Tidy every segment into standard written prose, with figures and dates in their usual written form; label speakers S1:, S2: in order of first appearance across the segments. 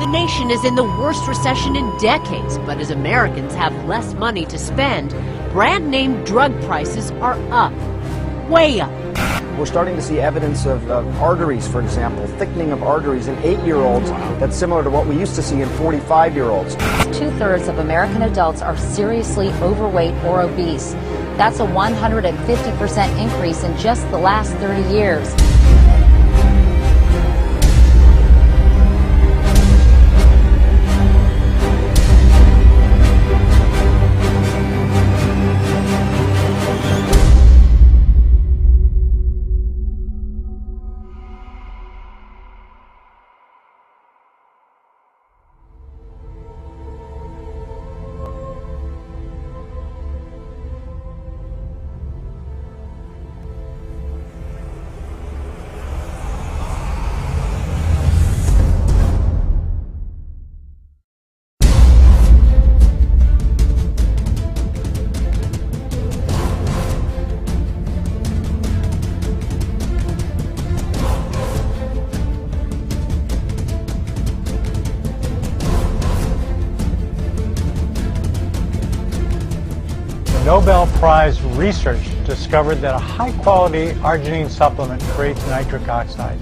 S1: nation is in the worst recession in decades, but as Americans have less money to spend, brand name drug prices are up, way up.
S2: We're starting to see evidence of arteries, for example, thickening of arteries in 8-year-olds. That's similar to what we used to see in 45-year-olds.
S3: 2/3 of American adults are seriously overweight or obese. That's a 150% increase in just the last 30 years.
S4: Nobel Prize research discovered that a high-quality arginine supplement creates nitric oxide.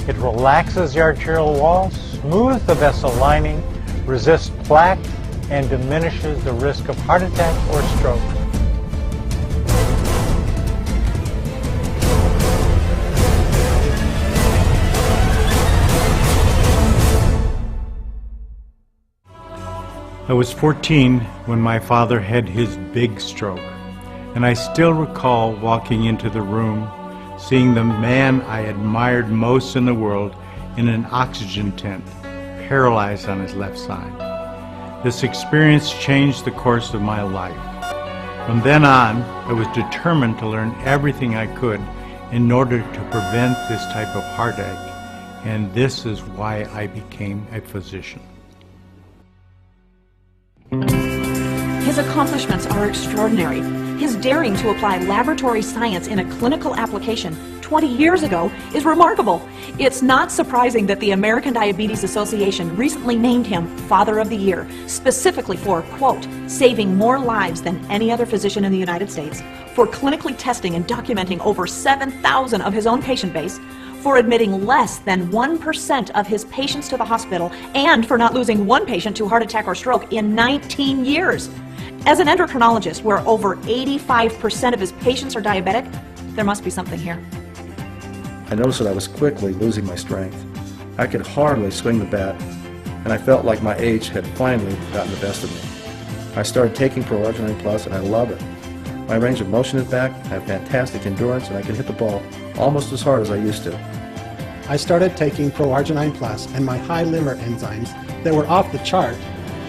S4: It relaxes the arterial wall, smooths the vessel lining, resists plaque, and diminishes the risk of heart attack or stroke. I was 14 when my father had his big stroke, and I still recall walking into the room, seeing the man I admired most in the world in an oxygen tent, paralyzed on his left side. This experience changed the course of my life. From then on, I was determined to learn everything I could in order to prevent this type of heartache, and this is why I became a physician.
S5: His accomplishments are extraordinary. His daring to apply laboratory science in a clinical application 20 years ago is remarkable. It's not surprising that the American Diabetes Association recently named him Father of the Year, specifically for, quote, saving more lives than any other physician in the United States, for clinically testing and documenting over 7,000 of his own patient base, for admitting less than 1% of his patients to the hospital, and for not losing one patient to heart attack or stroke in 19 years. As an endocrinologist, where over 85% of his patients are diabetic, there must be something here.
S6: I noticed that I was quickly losing my strength. I could hardly swing the bat, and I felt like my age had finally gotten the best of me. I started taking Pro-Arginine Plus, and I love it. My range of motion is back, I have fantastic endurance, and I can hit the ball almost as hard as I used to.
S7: I started taking Pro-Arginine Plus, and my high liver enzymes that were off the chart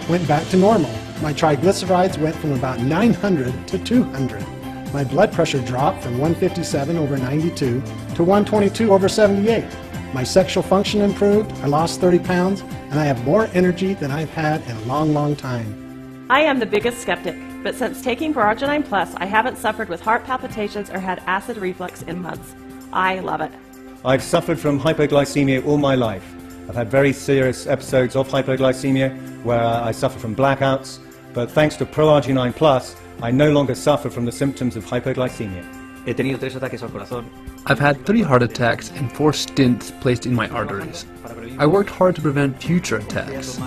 S7: went back to normal. My triglycerides went from about 900 to 200. My blood pressure dropped from 157 over 92 to 122 over 78. My sexual function improved, I lost 30 pounds, and I have more energy than I've had in a long, long time.
S8: I am the biggest skeptic, but since taking Pro-Arginine Plus, I haven't suffered with heart palpitations or had acid reflux in months. I love it.
S9: I've suffered from hypoglycemia all my life. I've had very serious episodes of hypoglycemia where I suffer from blackouts, but thanks to Pro-Arginine Plus, I no longer suffer from the symptoms of hypoglycemia.
S10: He tenido 3 ataques al corazón.
S11: I've had 3 heart attacks and 4 stents placed in my arteries. I worked hard to prevent future attacks.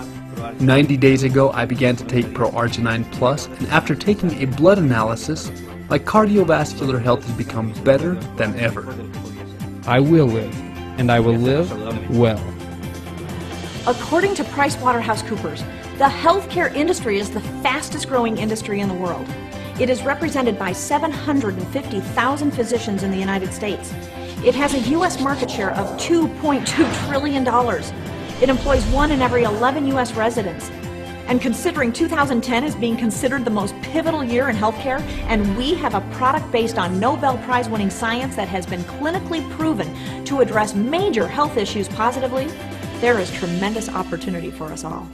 S11: 90 days ago, I began to take Pro-Arginine Plus, and after taking a blood analysis, my cardiovascular health has become better than ever.
S12: I will live, and I will live well.
S5: According to PricewaterhouseCoopers, the healthcare industry is the fastest growing industry in the world. It is represented by 750,000 physicians in the United States. It has a U.S. market share of $2.2 trillion. It employs 1 in every 11 U.S. residents. And considering 2010 is being considered the most pivotal year in healthcare, and we have a product based on Nobel Prize winning science that has been clinically proven to address major health issues positively, there is tremendous opportunity for us all.